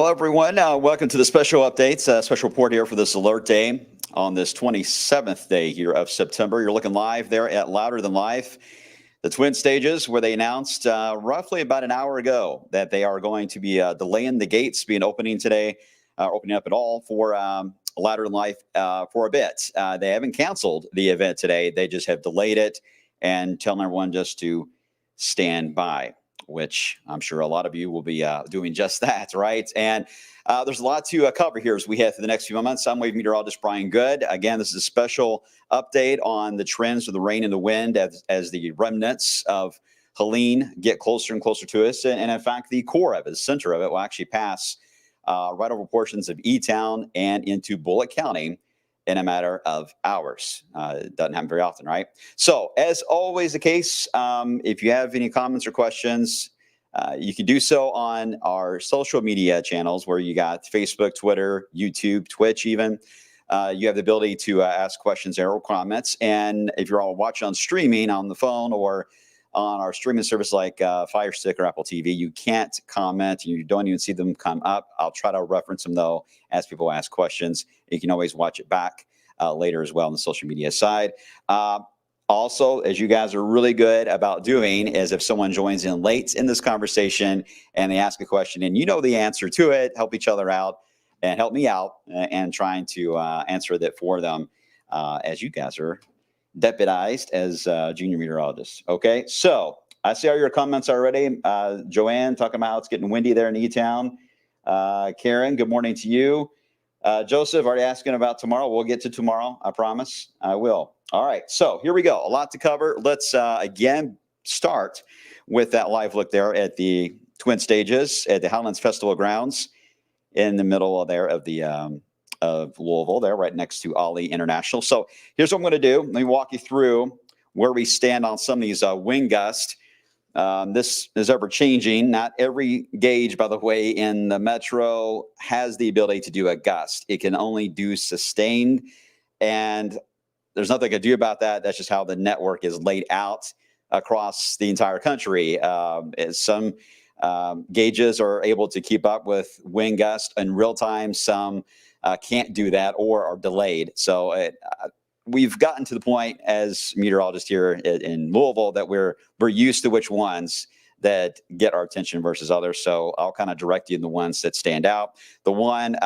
Hello, everyone. Welcome to the special updates, special report here for this alert day on this 27th day here of September. You're looking live there at Louder Than Life, the Twin Stages, where they announced roughly about an hour ago that they are going to be delaying the gates being opening today, opening up at all for Louder Than Life for a bit. They haven't canceled the event today. They just have delayed it and telling everyone just to stand by, which I'm sure a lot of you will be doing just that, right? And there's a lot to cover here as we head through the next few months. I'm wave meteorologist Brian Good. Again, this is a special update on the trends of the rain and the wind as the remnants of Helene get closer and closer to us. And in fact, the core of it, the center of it, will actually pass right over portions of E-Town and into Bullitt County in a matter of hours. It doesn't happen very often, right? So, as always the case, if you have any comments or questions, you can do so on our social media channels where you got Facebook, Twitter, YouTube, Twitch even. You have the ability to ask questions or comments. And if you're all watching on streaming on the phone or on our streaming service like Fire Stick or Apple TV, you can't comment. You don't even see them come up. I'll try to reference them, though, as people ask questions. You can always watch it back later as well on the social media side. Also, as you guys are really good about doing, is if someone joins in late in this conversation and they ask a question and you know the answer to it, help each other out and help me out and trying to answer that for them as you guys are deputized as junior meteorologists. Okay, so I see all your comments already. Joanne talking about how it's getting windy there in E-Town. Karen, good morning to you. Joseph, already asking about tomorrow. We'll get to tomorrow, I promise. I will. All right, so here we go. A lot to cover. Let's again start with that live look there at the Twin Stages at the Highlands Festival grounds in the middle of there of the of Louisville there, right next to Ollie International. So here's what I'm going to do. Let me walk you through where we stand on some of these wind gusts. This is ever changing. Not every gauge, by the way, in the metro has the ability to do a gust. It can only do sustained, and there's nothing I can do about that. That's just how the network is laid out across the entire country. Some gauges are able to keep up with wind gusts in real time. Some can't do that or are delayed. So we've gotten to the point as meteorologists here in Louisville that we're used to which ones that get our attention versus others. So I'll kind of direct you in the ones that stand out. The one,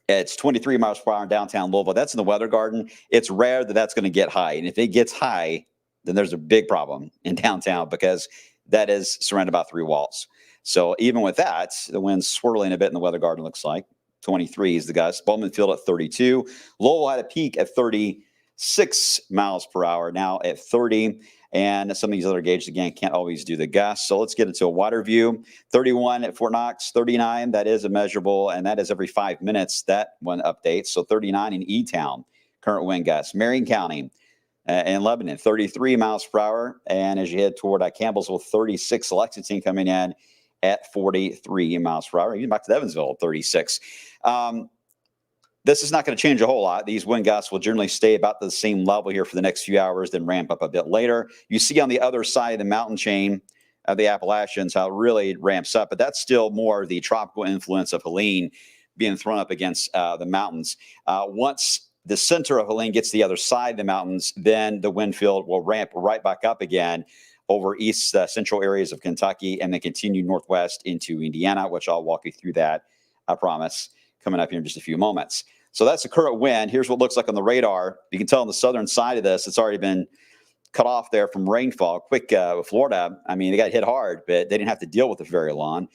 it's 23 miles per hour in downtown Louisville. That's in the weather garden. It's rare that that's going to get high. And if it gets high, then there's a big problem in downtown because that is surrounded by three walls. So even with that, the wind's swirling a bit in the weather garden, looks like. 23 is the gust. Bowman Field at 32. Lowell had a peak at 36 miles per hour, now at 30. And some of these other gauges, again, can't always do the gust. So let's get into a wider view. 31 at Fort Knox, 39, that is immeasurable, and that is every 5 minutes, that one updates. So 39 in E-Town, current wind gusts. Marion County and Lebanon, 33 miles per hour. And as you head toward Campbellsville, 36. Lexington coming in at 43 miles per hour. Even back to Evansville, 36. This is not going to change a whole lot. These wind gusts will generally stay about the same level here for the next few hours, then ramp up a bit later. You see on the other side of the mountain chain of the Appalachians how it really ramps up, but that's still more the tropical influence of Helene being thrown up against the mountains. Once the center of Helene gets to the other side of the mountains, then the wind field will ramp right back up again over east central areas of Kentucky and then continue northwest into Indiana, which I'll walk you through that, I promise, coming up here in just a few moments. So that's the current wind. Here's what it looks like on the radar. You can tell on the southern side of this, it's already been cut off there from rainfall. Quick, Florida, I mean, they got hit hard, but they didn't have to deal with it very long.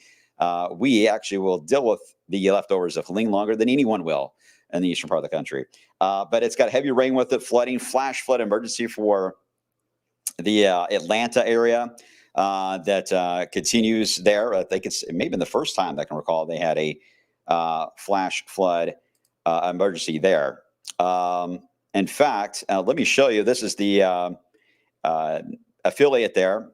We actually will deal with the leftovers of Helene longer than anyone will in the eastern part of the country. But it's got heavy rain with it, flooding, flash flood emergency for the Atlanta area that continues there. I think it's maybe the first time that I can recall they had a flash flood emergency there. In fact, let me show you. This is the affiliate there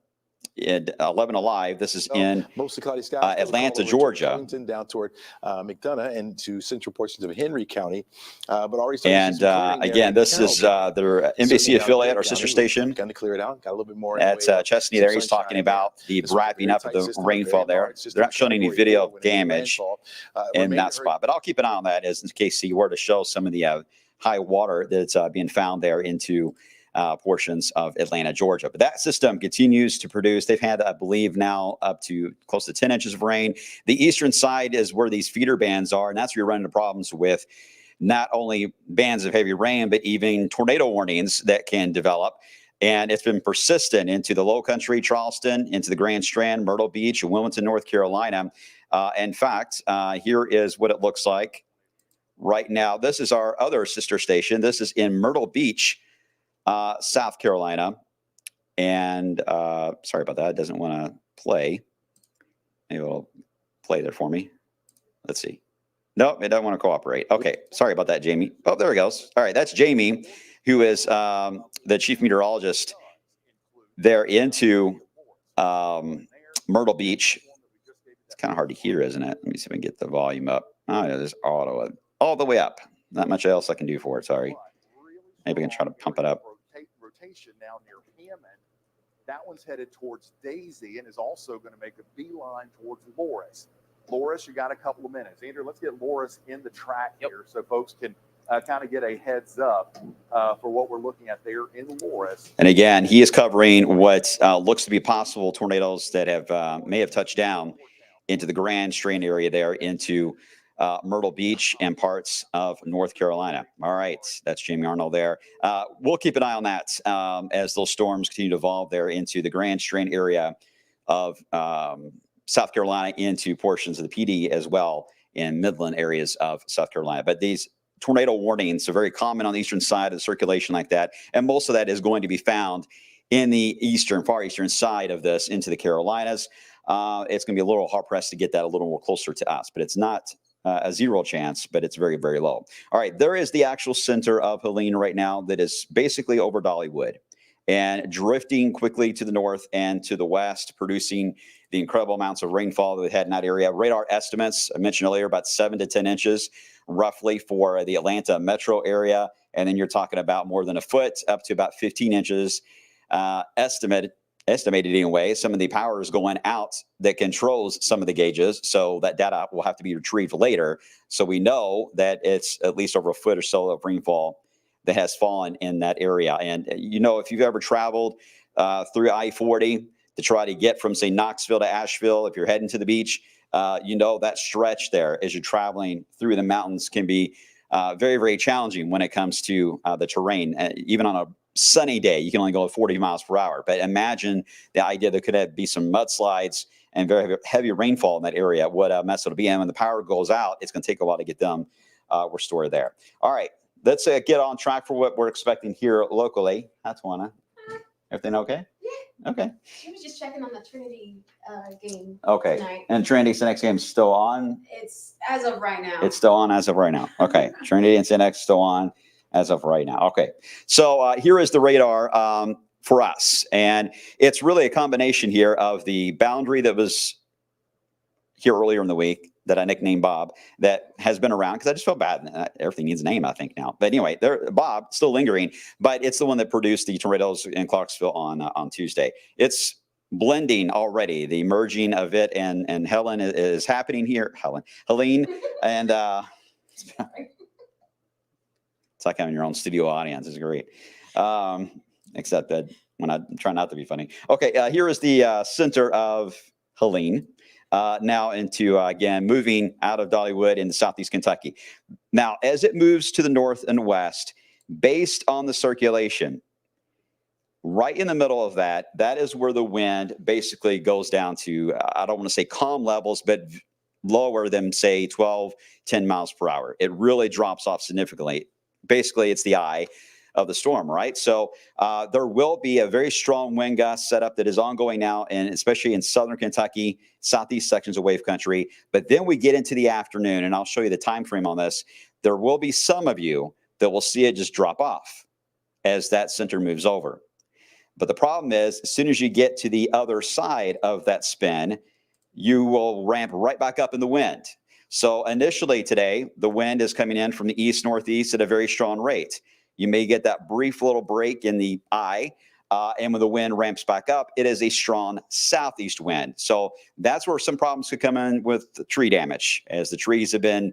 in 11 alive. This is in mostly cloudy skies, Atlanta, Georgia. Down toward McDonough and to central portions of Henry County. But already again, this is their NBC affiliate, our sister station. Going to clear it out. Got a little bit more at Chesney there. He's talking about the wrapping up of the rainfall there. They're not showing any video of damage in that spot, but I'll keep an eye on that as in case you were to show some of the high water that's being found there into portions of Atlanta, Georgia. But that system continues to produce. They've had, I believe, now up to close to 10 inches of rain. The eastern side is where these feeder bands are, and that's where you're running into problems with not only bands of heavy rain, but even tornado warnings that can develop. And it's been persistent into the Low Country, Charleston, into the Grand Strand, Myrtle Beach, and Wilmington, North Carolina. In fact, here is what it looks like right now. This is our other sister station. This is in Myrtle Beach, South Carolina. And sorry about that. It doesn't want to play. Maybe it'll play there for me. Let's see. Nope, it doesn't want to cooperate. Okay, sorry about that, Jamie. Oh, there it goes. All right, that's Jamie, who is the chief meteorologist there into Myrtle Beach. It's kind of hard to hear, isn't it? Let me see if I can get the volume up. Oh, yeah, there's auto all the way up. Not much else I can do for it, sorry. Maybe I can try to pump it up. Rotation now near Hammond. That one's headed towards Daisy and is also going to make a beeline towards Loris. Loris, you got a couple of minutes. Andrew, let's get Loris in the track here so folks can kind of get a heads up for what we're looking at there in Loris. And again, he is covering what looks to be possible tornadoes that have may have touched down into the Grand Strand area there into Myrtle Beach and parts of North Carolina. All right, that's Jamie Arnold there. We'll keep an eye on that as those storms continue to evolve there into the Grand Strand area of South Carolina, into portions of the PD as well in Midland areas of South Carolina. But these tornado warnings are very common on the eastern side of the circulation like that. And most of that is going to be found in the far eastern side of this into the Carolinas. It's going to be a little hard pressed to get that a little more closer to us, but it's not a zero chance, but it's very, very low. All right, there is the actual center of Helene right now that is basically over Dollywood and drifting quickly to the north and to the west, producing the incredible amounts of rainfall that we had in that area. Radar estimates, I mentioned earlier, about 7 to 10 inches roughly for the Atlanta metro area. And then you're talking about more than a foot up to about 15 inches estimated anyway. Some of the power is going out that controls some of the gauges. So that data will have to be retrieved later. So we know that it's at least over a foot or so of rainfall that has fallen in that area. And, you know, if you've ever traveled through I-40 to try to get from, say, Knoxville to Asheville, if you're heading to the beach, you know that stretch there as you're traveling through the mountains can be very, very challenging when it comes to the terrain. Even on a sunny day, you can only go at 40 miles per hour. But imagine the idea there could be some mudslides and very heavy rainfall in that area. What a mess it'll be. And when the power goes out, it's going to take a while to get them restored there. All right. Let's get on track for what we're expecting here locally. That's Juana. Everything okay? Yeah. Okay. She was just checking on the Trinity game. Okay. Tonight. And Trinity's next game is still on? It's as of right now. It's still on as of right now. Okay. Trinity and CNX still on as of right now. Okay. So here is the radar for us. And it's really a combination here of the boundary that was here earlier in the week that I nicknamed Bob, that has been around because I just felt bad. Everything needs a name, I think, now. But anyway, Bob, still lingering, but it's the one that produced the tornadoes in Clarksville on Tuesday. It's blending already. The merging of it and Helen is happening here. Helene, and it's like having your own studio audience. It's great. Except that when I try not to be funny. Okay, here is the center of Helene. Now into, again, moving out of Dollywood into southeast Kentucky. Now, as it moves to the north and west, based on the circulation, right in the middle of that is where the wind basically goes down to, I don't want to say calm levels, but lower than, say, 10 miles per hour. It really drops off significantly. Basically, it's the eye of the storm, right? So there will be a very strong wind gust setup that is ongoing now, and especially in southern Kentucky, southeast sections of wave country. But then we get into the afternoon, and I'll show you the time frame on this. There will be some of you that will see it just drop off as that center moves over. But the problem is, as soon as you get to the other side of that spin, you will ramp right back up in the wind. So initially today, the wind is coming in from the east northeast at a very strong rate. You may get that brief little break in the eye, and when the wind ramps back up, it is a strong southeast wind. So that's where some problems could come in with tree damage, as the trees have been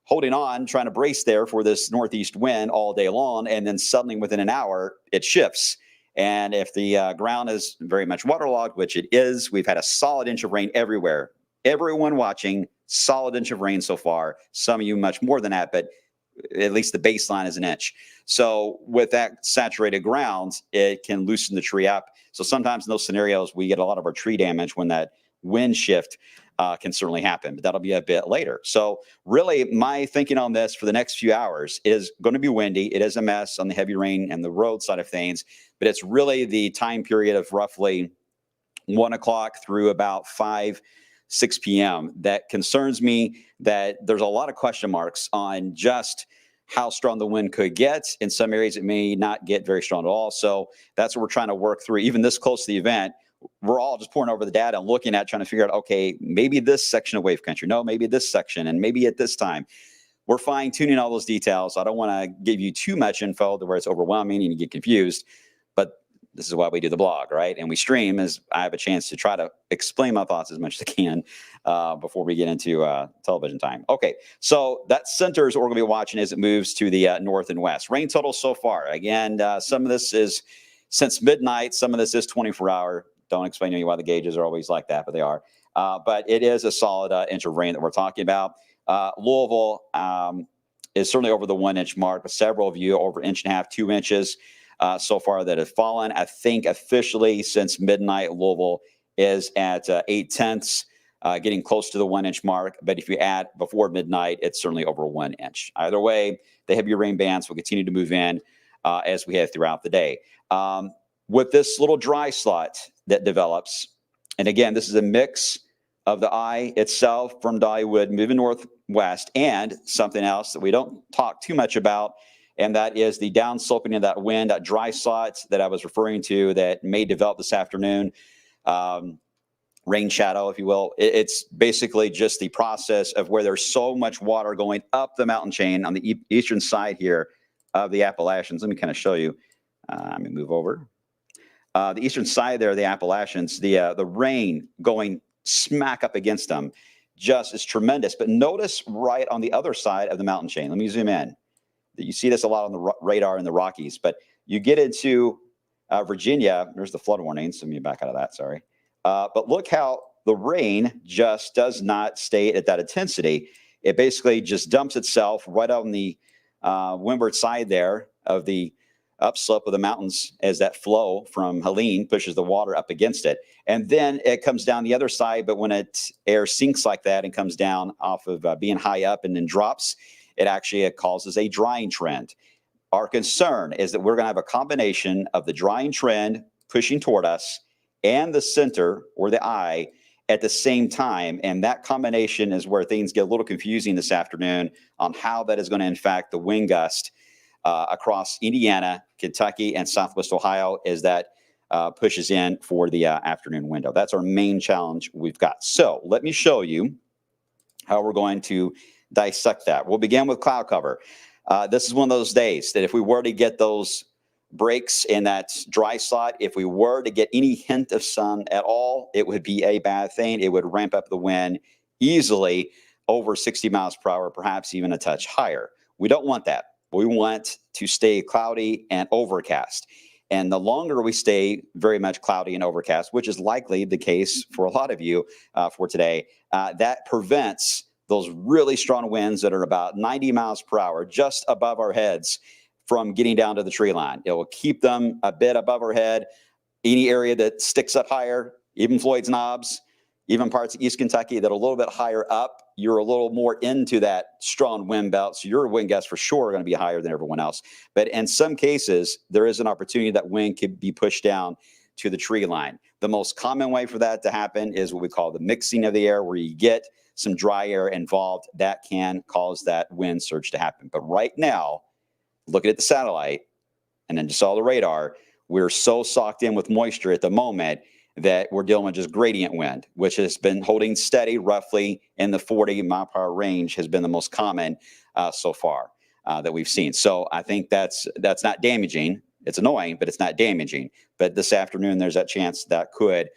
holding on, trying to brace there for this northeast wind all day long, and then suddenly within an hour, it shifts. And if the ground is very much waterlogged, which it is, we've had a solid inch of rain everywhere. Everyone watching, solid inch of rain so far. Some of you much more than that, but at least the baseline is an inch. So with that saturated ground, it can loosen the tree up. So sometimes in those scenarios, we get a lot of our tree damage when that wind shift can certainly happen, but that'll be a bit later. So really my thinking on this for the next few hours is going to be windy. It is a mess on the heavy rain and the road side of things, but it's really the time period of roughly 1 o'clock through about 6 p.m. that concerns me, that there's a lot of question marks on just how strong the wind could get. In some areas, it may not get very strong at all. So that's what we're trying to work through. Even this close to the event, we're all just pouring over the data and looking at trying to figure out, okay, maybe this section of wave country, no, maybe this section, and maybe at this time. We're fine tuning all those details. I don't want to give you too much info to where it's overwhelming and you get confused, but this is why we do the blog, right? And we stream, as I have a chance to try to explain my thoughts as much as I can before we get into television time. Okay, so that center is what we're going to be watching as it moves to the north and west. Rain total so far. Again, some of this is since midnight. Some of this is 24-hour. Don't explain to me why the gauges are always like that, but they are. But it is a solid inch of rain that we're talking about. Louisville is certainly over the 1 inch mark, but several of you over 1.5 inches, 2 inches so far that have fallen. I think officially since midnight, Louisville is at 8/10, getting close to the 1 inch mark. But if you add before midnight, it's certainly over 1 inch. Either way, the heavy rain bands will continue to move in as we head throughout the day. With this little dry slot that develops, and again, this is a mix of the eye itself from Dollywood moving northwest and something else that we don't talk too much about, and that is the downsloping of that wind, that dry slot that I was referring to that may develop this afternoon. Rain shadow, if you will. It's basically just the process of where there's so much water going up the mountain chain on the eastern side here of the Appalachians. Let me kind of show you. Let me move over. The eastern side there of the Appalachians, the rain going smack up against them just is tremendous. But notice right on the other side of the mountain chain. Let me zoom in. You see this a lot on the radar in the Rockies, but you get into Virginia. There's the flood warnings. Let me back out of that. Sorry. But look how the rain just does not stay at that intensity. It basically just dumps itself right on the windward side there of the upslope of the mountains as that flow from Helene pushes the water up against it. And then it comes down the other side. But when air sinks like that and comes down off of being high up and then drops, it causes a drying trend. Our concern is that we're going to have a combination of the drying trend pushing toward us and the center or the eye at the same time. And that combination is where things get a little confusing this afternoon on how that is going to impact the wind gust across Indiana, Kentucky, and Southwest Ohio as that pushes in for the afternoon window. That's our main challenge we've got. So let me show you how we're going to dissect that. We'll begin with cloud cover. This is one of those days that if we were to get those breaks in that dry slot, if we were to get any hint of sun at all, it would be a bad thing. It would ramp up the wind easily over 60 miles per hour, perhaps even a touch higher. We don't want that. We want to stay cloudy and overcast. And the longer we stay very much cloudy and overcast, which is likely the case for a lot of you for today, that prevents those really strong winds that are about 90 miles per hour just above our heads from getting down to the tree line. It will keep them a bit above our head. Any area that sticks up higher, even Floyd's Knobs, even parts of East Kentucky that are a little bit higher up, you're a little more into that strong wind belt. So your wind gusts for sure are going to be higher than everyone else. But in some cases, there is an opportunity that wind could be pushed down to the tree line. The most common way for that to happen is what we call the mixing of the air, where you get some dry air involved. That can cause that wind surge to happen. But right now, looking at the satellite and then just saw the radar, we're so socked in with moisture at the moment that we're dealing with just gradient wind, which has been holding steady roughly in the 40 mile per hour range has been the most common so far that we've seen. So I think that's not damaging. It's annoying, but it's not damaging. But this afternoon, there's that chance that could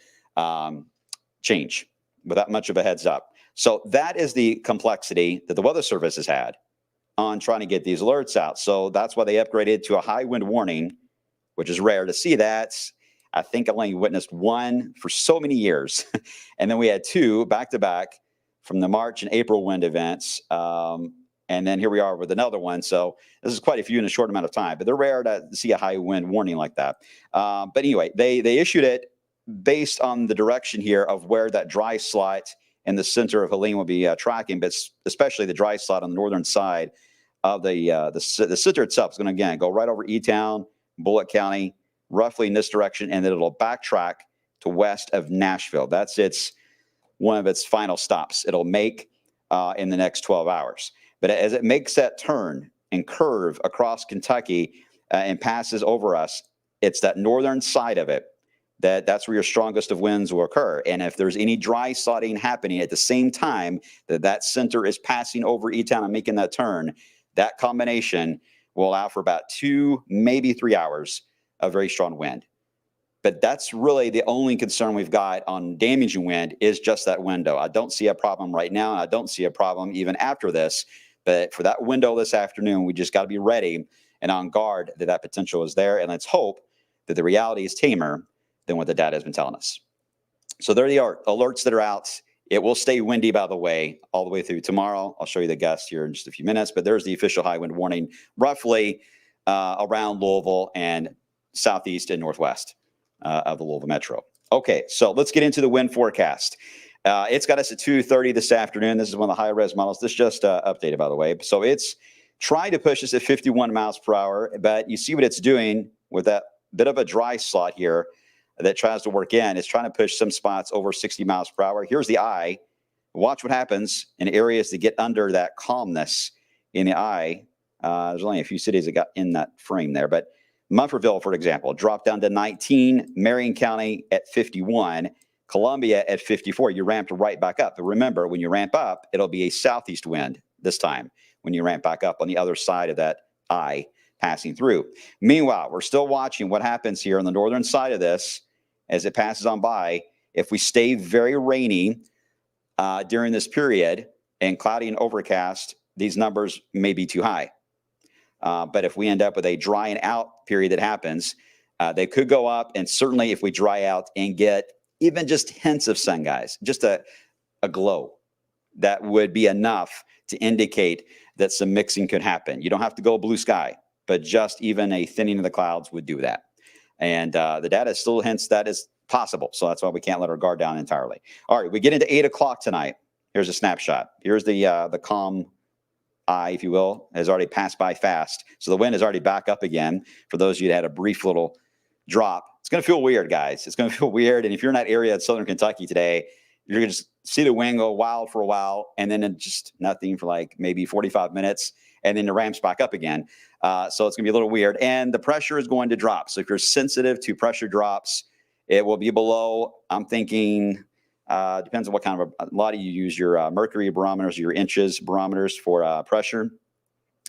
change without much of a heads up. So that is the complexity that the Weather Service has had on trying to get these alerts out. So that's why they upgraded to a high wind warning, which is rare to see that. I think I only witnessed one for so many years. And then we had two back to back from the March and April wind events. And then here we are with another one. So this is quite a few in a short amount of time, but they're rare to see a high wind warning like that. But anyway, they issued it based on the direction here of where that dry slot in the center of Helene will be tracking, but especially the dry slot on the northern side of the center itself is going to, again, go right over E-Town, Bullitt County, roughly in this direction, and then it'll backtrack to west of Nashville. That's one of its final stops it'll make in the next 12 hours. But as it makes that turn and curve across Kentucky and passes over us, it's that northern side of it that's where your strongest of winds will occur. And if there's any dry slotting happening at the same time that center is passing over E-Town and making that turn, that combination will allow for about 2, maybe 3 hours of very strong wind. But that's really the only concern we've got on damaging wind is just that window. I don't see a problem right now, and I don't see a problem even after this. But for that window this afternoon, we just got to be ready and on guard that potential is there. And let's hope that the reality is tamer than what the data has been telling us. So there they are, alerts that are out. It will stay windy, by the way, all the way through tomorrow. I'll show you the gust here in just a few minutes, but there's the official high wind warning roughly around Louisville and southeast and northwest of the Louisville metro. Okay, so let's get into the wind forecast. It's got us at 2:30 this afternoon. This is one of the high res models. This just updated, by the way. So it's trying to push us at 51 miles per hour, but you see what it's doing with that bit of a dry slot here that tries to work in. It's trying to push some spots over 60 miles per hour. Here's the eye. Watch what happens in areas that get under that calmness in the eye. There's only a few cities that got in that frame there, but Munfordville, for example, dropped down to 19, Marion County at 51, Columbia at 54. You ramped right back up. But remember, when you ramp up, it'll be a southeast wind this time when you ramp back up on the other side of that eye passing through. Meanwhile, we're still watching what happens here on the northern side of this as it passes on by. If we stay very rainy during this period and cloudy and overcast, these numbers may be too high. But if we end up with a drying out period that happens, they could go up. And certainly if we dry out and get even just hints of sun, guys, just a glow, that would be enough to indicate that some mixing could happen. You don't have to go blue sky, but just even a thinning of the clouds would do that. And the data still hints that is possible. So that's why we can't let our guard down entirely. All right, we get into 8 o'clock tonight. Here's a snapshot. Here's the calm eye, if you will, has already passed by fast. So the wind is already back up again. For those of you that had a brief little drop, it's going to feel weird, guys. It's going to feel weird. And if you're in that area of southern Kentucky today, you're going to just see the wind go wild for a while, and then just nothing for like maybe 45 minutes, and then it ramps back up again. So it's going to be a little weird. And the pressure is going to drop. So if you're sensitive to pressure drops, it will be below, I'm thinking, depends on what kind of a lot of you use your mercury barometers, your inches barometers for pressure.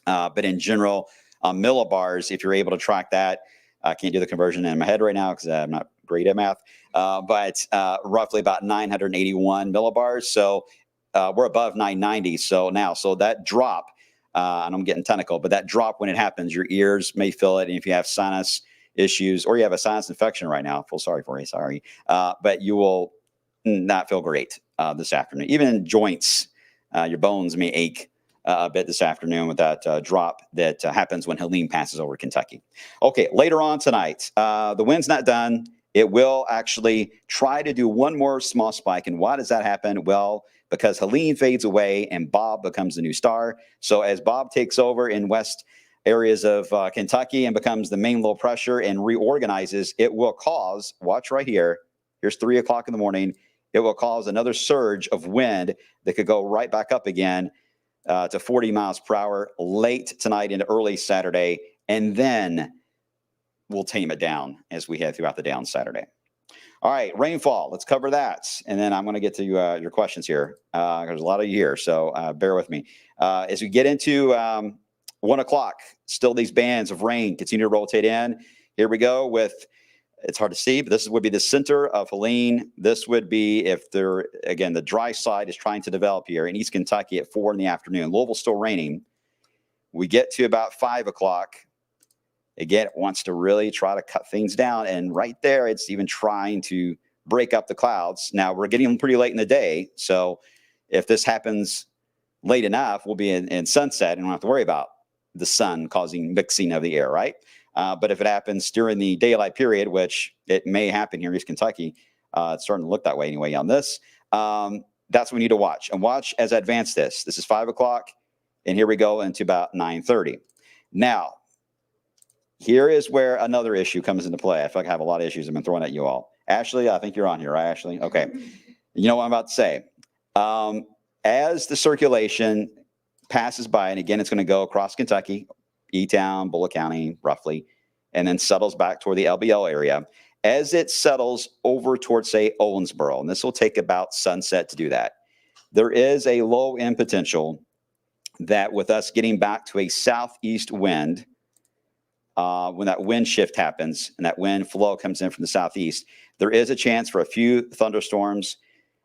But in general, millibars, if you're able to track that, I can't do the conversion in my head right now because I'm not great at math, but roughly about 981 millibars. So we're above 990. So that drop, and I'm getting technical, but that drop, when it happens, your ears may feel it. And if you have sinus issues or you have a sinus infection right now, I feel sorry for you, but you will not feel great this afternoon. Even in joints, your bones may ache a bit this afternoon with that drop that happens when Helene passes over Kentucky. Okay, later on tonight, the wind's not done. It will actually try to do one more small spike. And why does that happen? Well, because Helene fades away and Bob becomes the new star. So as Bob takes over in west areas of Kentucky and becomes the main low pressure and reorganizes, it will cause, watch right here, here's 3 o'clock in the morning, it will cause another surge of wind that could go right back up again to 40 miles per hour late tonight into early Saturday. And then we'll tame it down as we head throughout the day on Saturday. All right, rainfall. Let's cover that, and then I'm going to get to your questions here. There's a lot of you here, so bear with me. As we get into 1 o'clock, still these bands of rain continue to rotate in. Here we go with. It's hard to see, but this would be the center of Helene. This would be if there, again, the dry side is trying to develop here in East Kentucky at 4 in the afternoon. Louisville's still raining. We get to about 5 o'clock. Again, it wants to really try to cut things down. And right there, it's even trying to break up the clouds. Now, we're getting pretty late in the day. So if this happens late enough, we'll be in sunset and we don't have to worry about the sun causing mixing of the air, right? But if it happens during the daylight period, which it may happen here in East Kentucky, it's starting to look that way anyway on this, that's what we need to watch. And watch as I advance this. This is 5 o'clock, and here we go into about 9:30. Now, here is where another issue comes into play. I feel like I have a lot of issues I've been throwing at you all. Ashley, I think you're on here, right, Ashley? Okay. You know what I'm about to say. As the circulation passes by, and again, it's going to go across Kentucky, E-Town, Bullitt County, roughly, and then settles back toward the LBL area. As it settles over towards, say, Owensboro, and this will take about sunset to do that, there is a low end potential that with us getting back to a southeast wind, when that wind shift happens and that wind flow comes in from the southeast, there is a chance for a few thunderstorms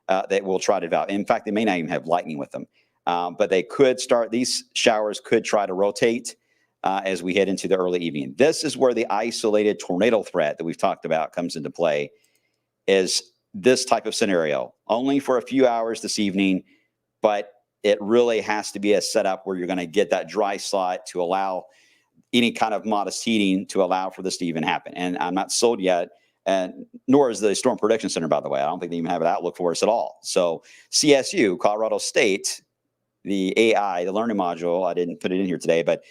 that will try to develop. In fact, they may not even have lightning with them, but they could start, these showers could try to rotate as we head into the early evening. This is where the isolated tornado threat that we've talked about comes into play, is this type of scenario. Only for a few hours this evening, but it really has to be a setup where you're going to get that dry slot to allow any kind of modest heating to allow for this to even happen. And I'm not sold yet, and nor is the Storm Prediction Center, by the way. I don't think they even have an outlook for us at all. So CSU, Colorado State, the AI, the learning module, I didn't put it in here today, but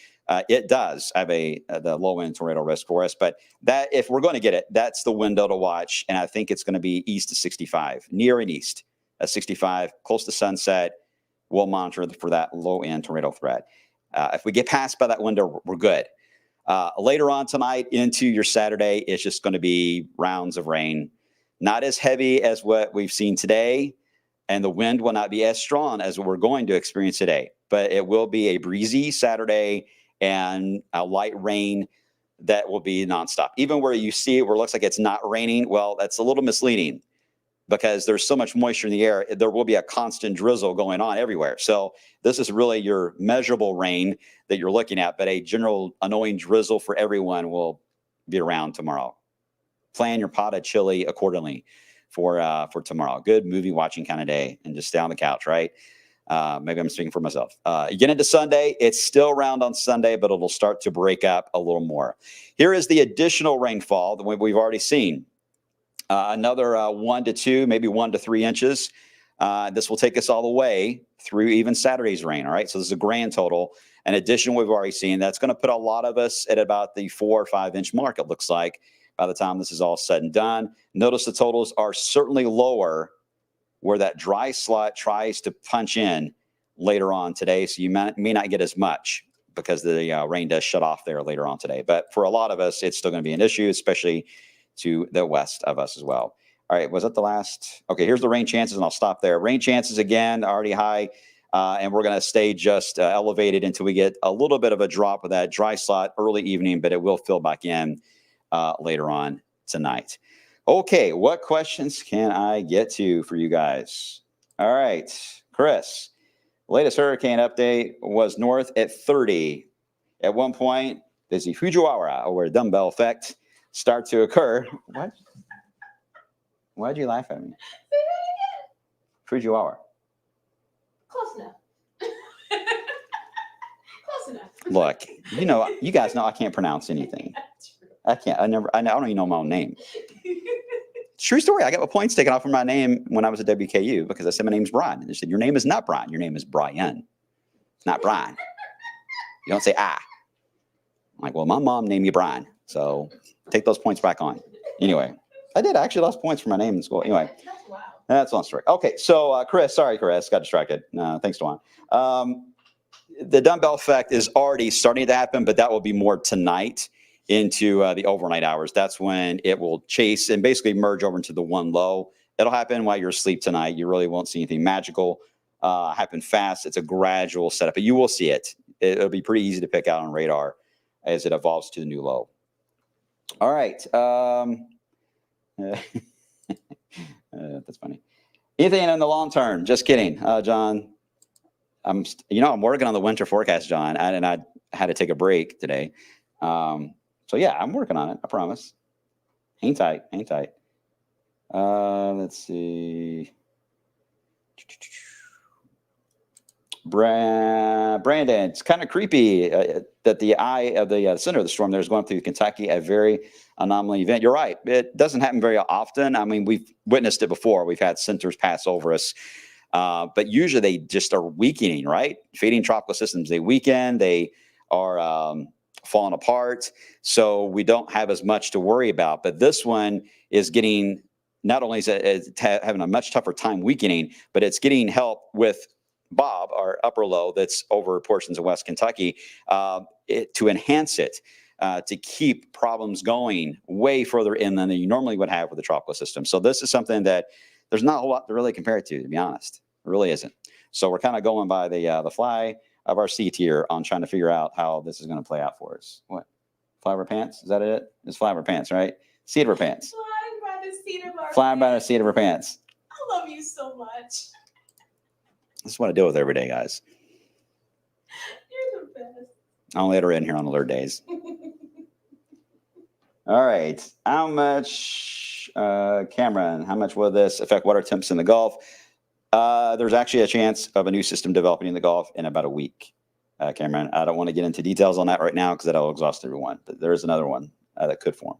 it does have the low end tornado risk for us. But that, if we're going to get it, that's the window to watch. And I think it's going to be east of 65, near and east at 65, close to sunset. We'll monitor for that low end tornado threat. If we get past by that window, we're good. Later on tonight into your Saturday, it's just going to be rounds of rain, not as heavy as what we've seen today. And the wind will not be as strong as what we're going to experience today, but it will be a breezy Saturday and a light rain that will be nonstop. Even where you see it where it looks like it's not raining, well, that's a little misleading because there's so much moisture in the air. There will be a constant drizzle going on everywhere. So this is really your measurable rain that you're looking at, but a general annoying drizzle for everyone will be around tomorrow. Plan your pot of chili accordingly for tomorrow. Good movie watching kind of day, and just stay on the couch, right? Maybe I'm speaking for myself. You get into Sunday, it's still around on Sunday, but it'll start to break up a little more. Here is the additional rainfall that we've already seen. Another 1 to 2, maybe 1 to 3 inches. This will take us all the way through even Saturday's rain. All right. So this is a grand total. An addition we've already seen. That's going to put a lot of us at about the 4 or 5 inch mark, it looks like, by the time this is all said and done. Notice the totals are certainly lower where that dry slot tries to punch in later on today. So you may not get as much because the rain does shut off there later on today. But for a lot of us, it's still going to be an issue, especially to the west of us as well. All right, was that the last? Okay, here's the rain chances, and I'll stop there. Rain chances, again, already high, and we're going to stay just elevated until we get a little bit of a drop of that dry slot early evening, but it will fill back in later on tonight. Okay, what questions can I get to for you guys? All right, Chris, latest hurricane update was north at 30. At one point, there's the Fujiwara, or dumbbell effect, start to occur. What? Why'd you laugh at me? Say that again. Fujiwara. Close enough. Close enough. Look, you guys know I can't pronounce anything. I can't. I don't even know my own name. True story. I got my points taken off of my name when I was at WKU because I said my name's Brian. And they said, your name is not Brian. Your name is Brian. It's not Brian. You don't say I. I'm like, well, my mom named me Brian. So take those points back on. Anyway, I did. I actually lost points for my name in school. Anyway, that's a long story. Okay, so Chris, sorry, Chris, got distracted. Thanks, Dwan. The dumbbell effect is already starting to happen, but that will be more tonight into the overnight hours. That's when it will chase and basically merge over into the one low. It'll happen while you're asleep tonight. You really won't see anything magical happen fast. It's a gradual setup, but you will see it. It'll be pretty easy to pick out on radar as it evolves to the new low. All right. That's funny. Anything in the long term? Just kidding, John. I'm working on the winter forecast, John, and I had to take a break today. So yeah, I'm working on it. I promise. Hang tight. Let's see. Brandon, it's kind of creepy that the eye of the center of the storm there is going through Kentucky, a very anomaly event. You're right. It doesn't happen very often. I mean, we've witnessed it before. We've had centers pass over us. But usually they just are weakening, right? Feeding tropical systems, they weaken, they are falling apart. So we don't have as much to worry about. But this one is getting, not only is it having a much tougher time weakening, but it's getting help with Bob, our upper low that's over portions of West Kentucky, to enhance it, to keep problems going way further in than you normally would have with a tropical system. So this is something that there's not a whole lot to really compare it to be honest. It really isn't. So we're kind of going by the fly of our seat here on trying to figure out how this is going to play out for us. What? Fly over pants? Is that it? It's fly over pants, right? Seat of her pants. Flying by the seat of our Flying by the pants. seat of her pants. I love you so much. This is what I deal with every day, guys. You're the best. I only let her in here on alert days. All right. How much, Cameron, how much will this affect water temps in the Gulf? There's actually a chance of a new system developing in the Gulf in about a week, Cameron. I don't want to get into details on that right now because that'll exhaust everyone. But there is another one that could form.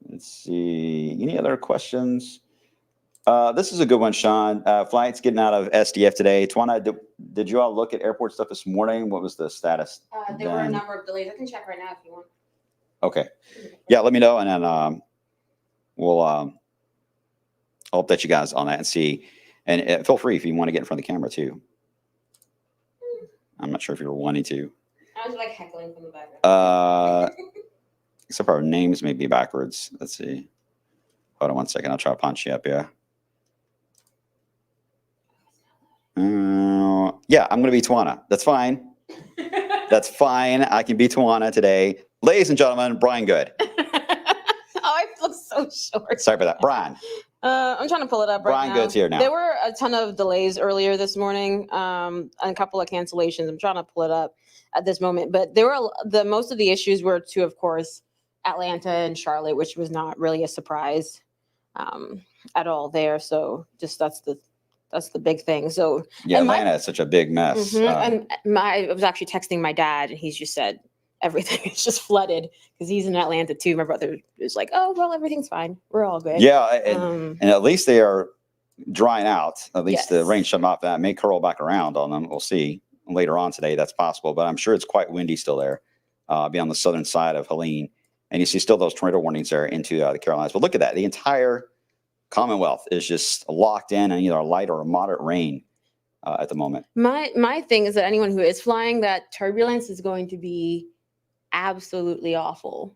Let's see. Any other questions? This is a good one, Sean. Flights getting out of SDF today. Tawana, did you all look at airport stuff this morning? What was the status? There were a number of delays. I can check right now if you want. Okay. Yeah, let me know, and then we'll I'll update you guys on that and see. And feel free if you want to get in front of the camera too. I'm not sure if you were wanting to. I was like heckling from the background. Except for our names may be backwards. Let's see. Hold on one second. I'll try to punch you up. Yeah. Yeah, I'm going to be Tawana. That's fine. That's fine. I can be Tawana today. Ladies and gentlemen, Brian Good. I feel so short. Sorry for that. Brian. I'm trying to pull it up right Brian now. Good's here now. There were a ton of delays earlier this morning, and a couple of cancellations. I'm trying to pull it up at this moment, but there were most of the issues were to, of course, Atlanta and Charlotte, which was not really a surprise at all there. So just that's the big thing. So yeah, Atlanta is such a big mess. And I was actually texting my dad, and he's just said everything is just flooded because he's in Atlanta too. My brother is like, "Oh well, everything's fine. We're all good." Yeah, and at least they are drying out. At least the Yes. rain shut them off. That may curl back around on them. We'll see later on today. That's possible, but I'm sure it's quite windy still there. Be on the southern side of Helene, and you see still those tornado warnings there into the Carolinas. But look at that. The entire Commonwealth is just locked in either a light or a moderate rain at the moment. My thing is that anyone who is flying, that turbulence is going to be absolutely awful.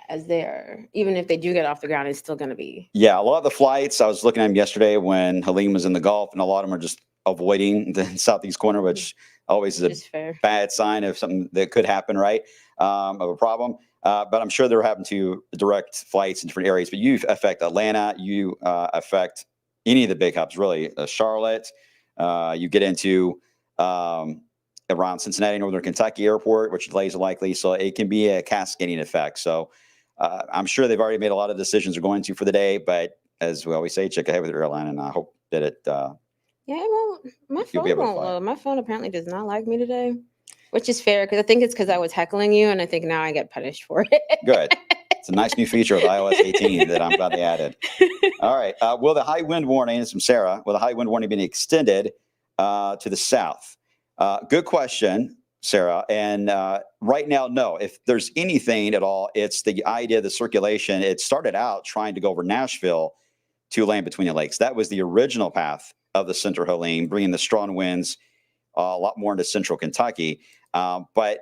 As they're, even if they do get off the ground, it's still going to be. Yeah, a lot of the flights, I was looking at them yesterday when Helene was in the Gulf, and a lot of them are just avoiding the southeast corner, which always is a bad sign of something that could happen, right? Of a problem. But I'm sure they're having to direct flights in different areas. But you affect Atlanta, you affect any of the big hubs, really. Charlotte, you get into around Cincinnati, Northern Kentucky Airport, which delays are likely. So it can be a cascading effect. So I'm sure they've already made a lot of decisions they're going to for the day. But as we always say, check ahead with your airline, and I hope that it. Yeah, it won't. My You'll be phone able to won't fly. load. My phone apparently does not like me today, which is fair because I think it's because I was heckling you, and I think now I get punished for it. Good. It's a nice new feature of iOS 18 that I'm glad they added. All right. Will the high wind warning, this is from Sarah, will the high wind warning be extended to the south? Good question, Sarah. And right now, no. If there's anything at all, it's the idea of the circulation. It started out trying to go over Nashville to land between the lakes. That was the original path of the center Helene, bringing the strong winds a lot more into central Kentucky. But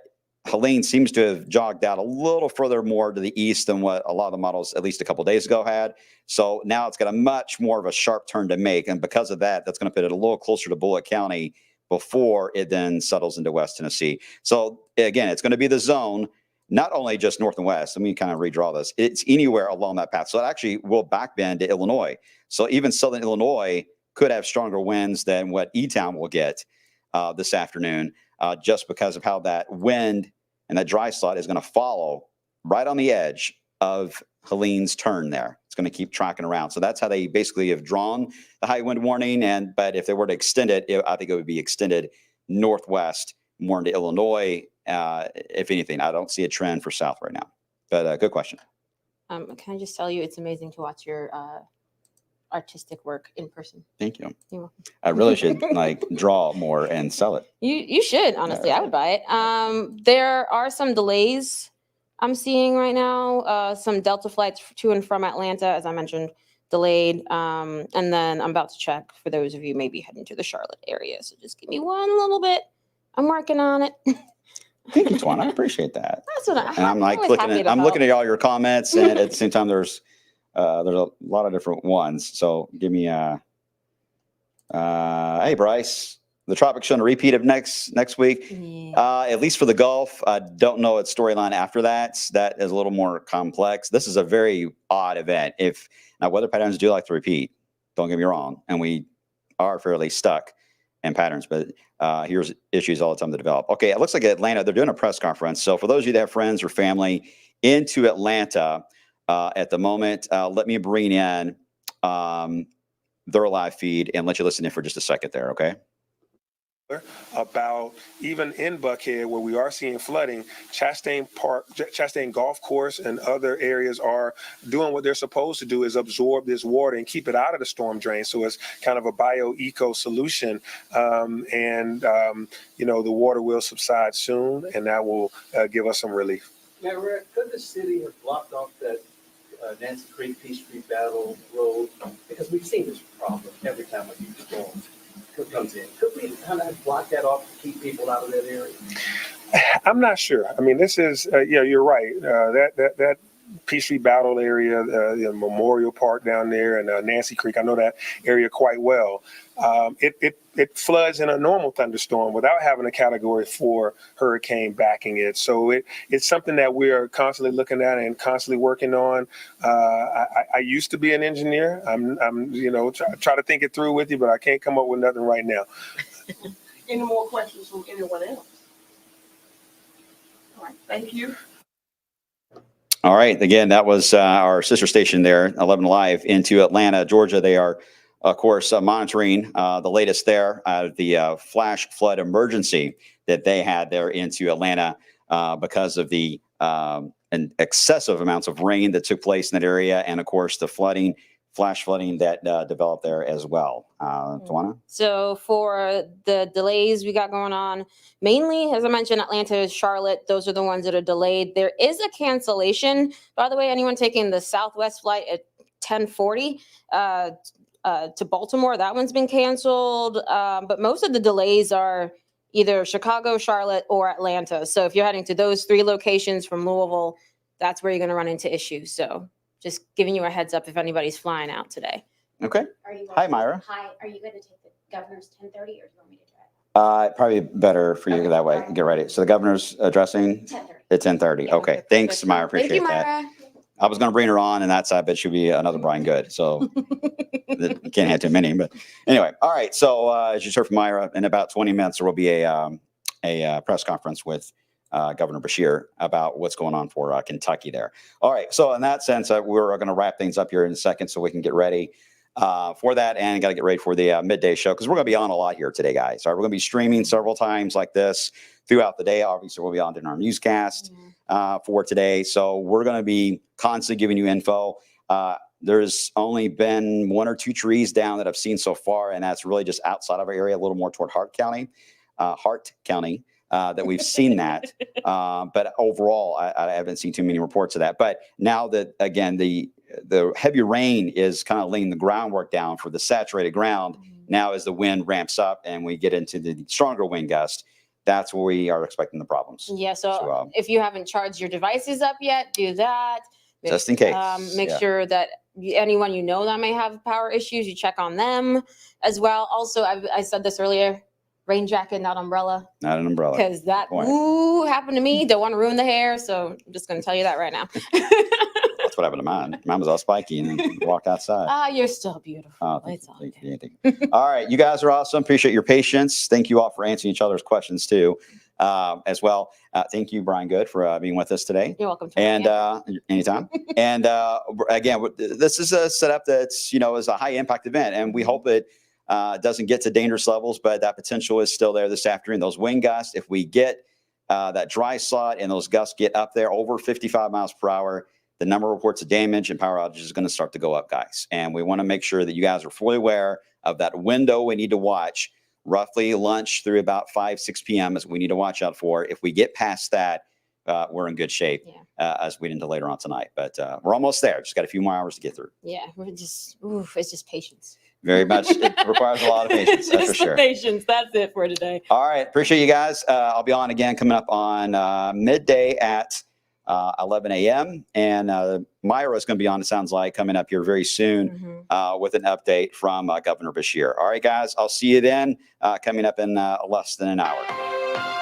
Helene seems to have jogged out a little further more to the east than what a lot of the models, at least a couple of days ago, had. So now it's got a much more of a sharp turn to make. And because of that, that's going to put it a little closer to Bullitt County before it then settles into West Tennessee. So again, it's going to be the zone, not only just north and west. Let me kind of redraw this. It's anywhere along that path. So it actually will backbend to Illinois. So even southern Illinois could have stronger winds than what E-Town will get this afternoon, just because of how that wind and that dry slot is going to follow right on the edge of Helene's turn there. It's going to keep tracking around. So that's how they basically have drawn the high wind warning. But if they were to extend it, I think it would be extended northwest more into Illinois. If anything, I don't see a trend for south right now. But good question. Can I just tell you, it's amazing to watch your artistic work in person. Thank you. You're welcome. I really should draw more and sell it. You should, honestly. I would buy it. There are some delays I'm seeing right now. Some Delta flights to and from Atlanta, as I mentioned, delayed. And then I'm about to check for those of you maybe heading to the Charlotte area. So just give me one little bit. I'm working on it. Thank you, Twan. I appreciate that. That's what And I'm looking at all your comments, and at the same time, there's a lot of different ones. So give me hey, Bryce, the tropics showing a repeat of next week, at least for the Gulf. I don't know its storyline after that. That is a little more complex. This is a very odd event. If now weather patterns do like to repeat, don't get me wrong, and we are fairly stuck in patterns, but here's issues all the time to develop. Okay, it looks like Atlanta, they're doing a press conference. So for those of you that have friends or family into Atlanta at the moment, let me bring in their live feed and let you listen in for just a second there, okay? About even in Buckhead, where we are seeing flooding, Chastain Golf Course and other areas are doing what they're supposed to do, is absorb this water and keep it out of the storm drain. So it's kind of a bio-eco solution. The water will subside soon, and that will give us some relief. Now, Rick, could the city have blocked off that Nancy Creek, Peachtree Battle Road? Because we've seen this problem every time a huge storm comes in. Could we kind of block that off to keep people out of that area? I'm not sure. I mean, this is, you're right. That Peachtree Battle area, the Memorial Park down there, and Nancy Creek, I know that area quite well. It floods in a normal thunderstorm without having a Category 4 hurricane backing it. So it's something that we are constantly looking at and constantly working on. I used to be an engineer. I'm try to think it through with you, but I can't come up with nothing right now. Any more questions from anyone else? All right, thank you. All right. Again, that was our sister station there, 11 Live, into Atlanta, Georgia. They are, of course, monitoring the latest there, the flash flood emergency that they had there into Atlanta because of the excessive amounts of rain that took place in that area. And, of course, the flash flooding that developed there as well. Tawana? So for the delays we got going on, mainly, as I mentioned, Atlanta, Charlotte, those are the ones that are delayed. There is a cancellation. By the way, anyone taking the Southwest flight at 10:40 to Baltimore, that one's been canceled. But most of the delays are either Chicago, Charlotte, or Atlanta. So if you're heading to those three locations from Louisville, that's where you're going to run into issues. So just giving you a heads up if anybody's flying out today. Okay. Hi, Myra. Hi. Are you going to take the governor's 10:30 or do you want me to drive? Probably better for you that way. Get ready. So the governor's addressing 10:30. at 10:30. Yeah. Okay. Thanks, Myra. Appreciate Thank you, that. Myra. I was going to bring her on, and that side, but she'll be another Brian Good. So you can't have too many. But anyway, all right. So as you heard from Myra, in about 20 minutes, there will be a press conference with Governor Beshear about what's going on for Kentucky there. All right. So in that sense, we're going to wrap things up here in a second so we can get ready for that, and got to get ready for the midday show, because we're going to be on a lot here today, guys. All right, we're going to be streaming several times like this throughout the day. Obviously, we'll be on in our newscast for today. So we're going to be constantly giving you info. There's only been one or two trees down that I've seen so far, and that's really just outside of our area, a little more toward Hart County, that we've seen that. But overall, I haven't seen too many reports of that. But now that, again, the heavy rain is kind of laying the groundwork down for the saturated ground, Now, as the wind ramps up and we get into the stronger wind gust, that's where we are expecting the problems. Yeah. So if you haven't charged your devices up yet, do that. Just in case. Make Yeah. sure that anyone you know that may have power issues, you check on them as well. Also, I said this earlier, rain jacket, not umbrella. Not an umbrella. Because that happened to me. Don't want to ruin the hair. So I'm just going to tell you that right now. That's what happened to mine. Mine was all spiky and then walk outside. Ah, you're still beautiful. Oh, It's all thank good. you. All right. You guys are awesome. Appreciate your patience. Thank you all for answering each other's questions too, as well. Thank you, Brian Good, for being with us today. You're welcome. And anytime. And again, this is a setup that's, is a high impact event, and we hope it doesn't get to dangerous levels, but that potential is still there this afternoon. Those wind gusts, if we get that dry slot and those gusts get up there over 55 miles per hour, the number of reports of damage and power outages is going to start to go up, guys. And we want to make sure that you guys are fully aware of that window we need to watch. Roughly lunch through about 6 p.m. is what we need to watch out for. If we get past that, we're in good shape as we get into later on tonight. But we're almost there. Just got a few more hours to get through. Yeah, it's just patience. Very much. It requires a lot of patience, that's for sure. Patience. That's it for today. All right. Appreciate you guys. I'll be on again coming up on midday at 11 a.m. And Myra is going to be on, it sounds like, coming up here very soon with an update from Governor Beshear. All right, guys. I'll see you then coming up in less than an hour.